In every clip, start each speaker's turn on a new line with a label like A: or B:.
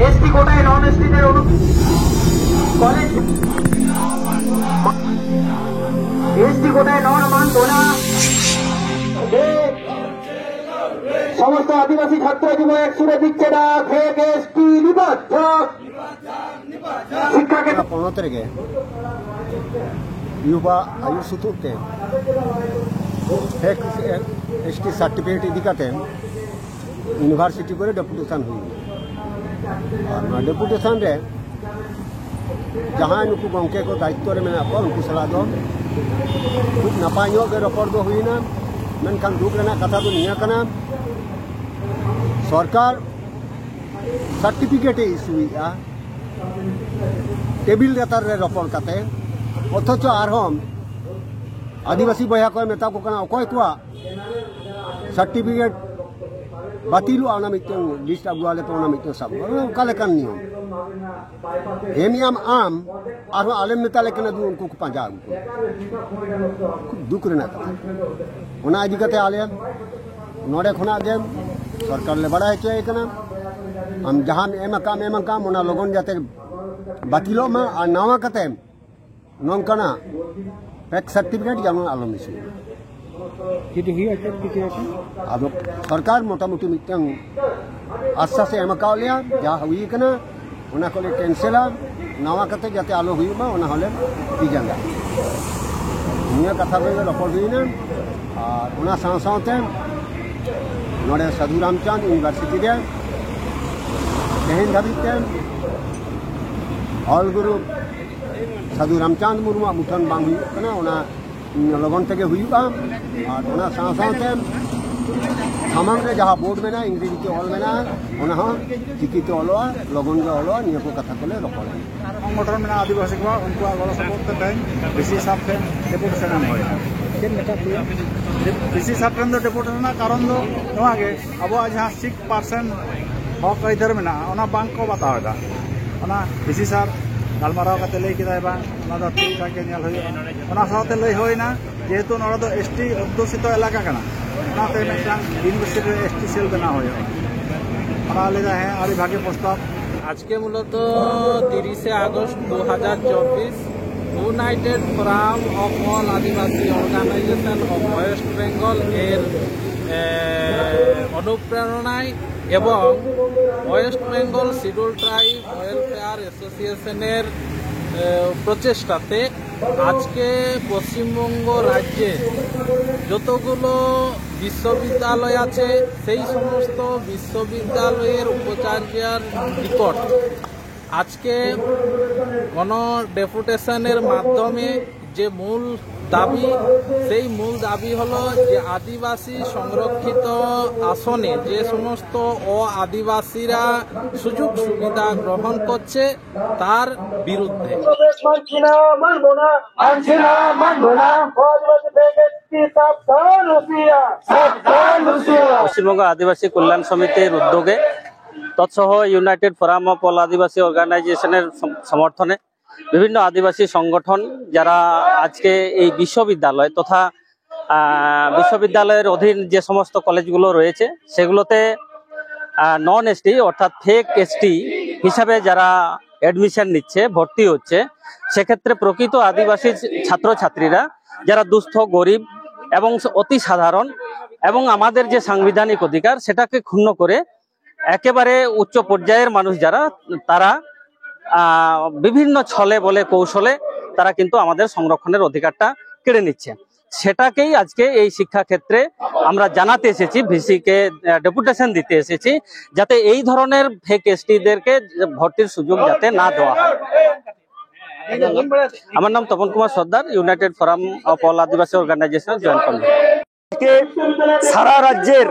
A: ST কোটায় নন এসটিদের college ST কোটায় নন মানব না। সমস্ত আদিবাসী ছাত্র যুব এক সুরে দিচ্ছে না ফেক এসটি নিবদ্ধক শিক্ষাকে
B: 15 tarik युवा आयु सुतुते फेक एसटी सर्टिफिकेट इदी काते यूनिवर्सिटी करे डेपुटेशन हुई और डेपुटेशन रे जहां नुकु गंके को दायित्व रे मेना को उनको सलाह दो खूब नपाय गे रपड़ दो हुईना मेनखान दुख रेना कथा दो निया कना सरकार सर्टिफिकेट इशू हुआ टेबिल रेतार रे रपड़ काते অথচ আরহম আদিবাসী বয়া কয় মেতা কো কানা অকয় কোয়া সার্টিফিকেট বাতিলু আনা মিটং লিস্ট আগুয়ালে তো না মিটং সব কালে কান নিয়ম হেমিয়াম আম আর আলেম নেতা লেকনা দু উনকু কো পাঁজা উনকু দুক রেনা কথা ওনা আদি কাতে আলেম নড়ে খনা গে সরকার লে বড়াই চাই কানা আম জাহান এমা কাম ওনা লগন যাতে বাতিলো মা আর নাওয়া কাতে नौकाना फैक सर्टिफिकेट जेमन आलम इशू अब सरकार मोटामुटी मिटन आश्वास एम कावलिया जा हुई कना ओना कोले कैंसिल नवा कते जाते आलो हुईमा ओना हले की जांगा निया कथा को रपड़ हुईना और ओना साव सावते नोडे साधु रामचंद यूनिवर्सिटी रे तेहन धाबिते ऑल गुरु साधु रामचंद मुर्मू मुठन बांग लगन तक हुआ और साथे सामान रे जहाँ बोर्ड में इंग्रेजी ऑल में चिकिते ऑलोआ लगन के ऑलोआ निया को कथा को रपड़
C: संगठन में आदिवासी को उनको गड़ सपोर्ट बेसि हिसाब से डेपुटेशन बेसि हिसाब से डेपुटेशन कारण दो नवागे अब जहाँ 6% हक इधर में बांग को बताओ बेसि हिसाब गलमाराव करते लई किदा बा ओना ठीक ठाक नेल होय ओना साथे लई होयना जेहेतु नोडा दो एसटी अध्युषित इलाका कना ओनाते मेटां यूनिवर्सिटी एसटी सेल बना होय ओना लेदा है आरी भागे प्रस्ताव
D: आज के मूलत 30 August 2024 united forum of all Adivasi organisation of West Bengal एर अनुप्रेरणाय এবং West Bengal schedule tribe welfare অ্যাসোসিয়েশনের প্রচেষ্টাতে আজকে পশ্চিমবঙ্গ রাজ্যে যতগুলো বিশ্ববিদ্যালয় আছে সেই সমস্ত বিশ্ববিদ্যালয়ের উপাচার্যের নিকট আজকে গণ ডেপুটেশনের মাধ্যমে যে মূল দাবি সেই মূল দাবি হলো যে আদিবাসী সংরক্ষিত আসনে যে সমস্ত আদিবাসীরা সুযোগ সুবিধা গ্রহণ করছে তার বিরুদ্ধে
E: পশ্চিমবঙ্গ আদিবাসী কল্যাণ সমিতির উদ্যোগে তৎসহ ইউনাইটেড ফোরাম অফ অল আদিবাসী অর্গানাইজেশনের সমর্থনে বিভিন্ন আদিবাসী সংগঠন যারা আজকে এই বিশ্ববিদ্যালয় তথা বিশ্ববিদ্যালয়ের অধীন যে সমস্ত কলেজগুলো রয়েছে সেগুলোতে নন এসটি অর্থাৎ ফেক এসটি হিসাবে যারা অ্যাডমিশন নিচ্ছে ভর্তি হচ্ছে সেক্ষেত্রে প্রকৃত আদিবাসী ছাত্রছাত্রীরা যারা দুস্থ গরিব এবং অতি সাধারণ এবং আমাদের যে সাংবিধানিক অধিকার সেটাকে ক্ষুণ্ণ করে একেবারে উচ্চ পর্যায়ের মানুষ যারা তারা বিভিন্ন ছলে বলে কৌশলে তারা কিন্তু আমাদের সংরক্ষণের অধিকারটা কেড়ে নিচ্ছে সেটাকেই আজকে এই শিক্ষা ক্ষেত্রে আমরা জানাতে এসেছি ভিসিকে ডেপুটেশন দিতে এসেছি যাতে এই ধরনের ফেক এসটিদেরকে ভর্তির সুযোগ যাতে না দেওয়া হয় আমার নাম Tapan Kumar Sardar united forum of all Adivasi organization joint convenor
F: সারা রাজ্যের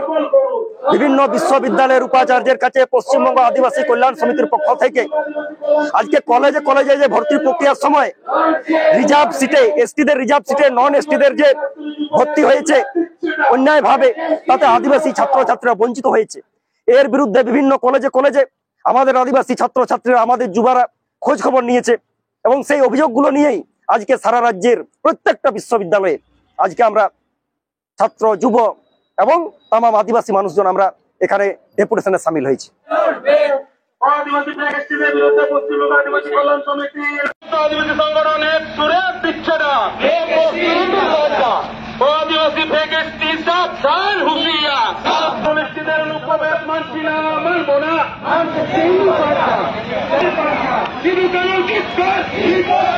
F: বিভিন্ন বিশ্ববিদ্যালয়ের উপাচার্যের কাছে পশ্চিমবঙ্গ আদিবাসী কল্যাণ সমিতির পক্ষ থেকে আজকে কলেজে কলেজে যে ভর্তি প্রক্রিয়ার সময় রিজার্ভ সিটে এসটিদের রিজার্ভ সিটে নন এসটিদের যে ভর্তি হয়েছে অন্যায়ভাবে তাতে আদিবাসী ছাত্রছাত্রীরা বঞ্চিত হয়েছে এর বিরুদ্ধে বিভিন্ন কলেজে কলেজে আমাদের আদিবাসী ছাত্রছাত্রীরা আমাদের যুবরা খোঁজ খবর নিয়েছে এবং সেই অভিযোগগুলো নিয়েই আজকে সারা রাজ্যের প্রত্যেকটা বিশ্ববিদ্যালয়ে আজকে আমরা ছাত্র যুব এবং তামাম আদিবাসী মানুষজন আমরা এখানে ডেপুটেশনে সামিল হয়েছি
A: আদিবাসী ফ্ল্যাগ এসটিদের বিরুদ্ধে পশ্চিমবঙ্গ আদিবাসী কল্যাণ সমিতি আদিবাসী সংগঠনের সুরে দিচ্ছে না আদিবাসী ফ্ল্যাগ এসটি সাবধান হুঁশিয়া এসটিদের অনুপ্রবেশ মানছি না মানব না শুরু করো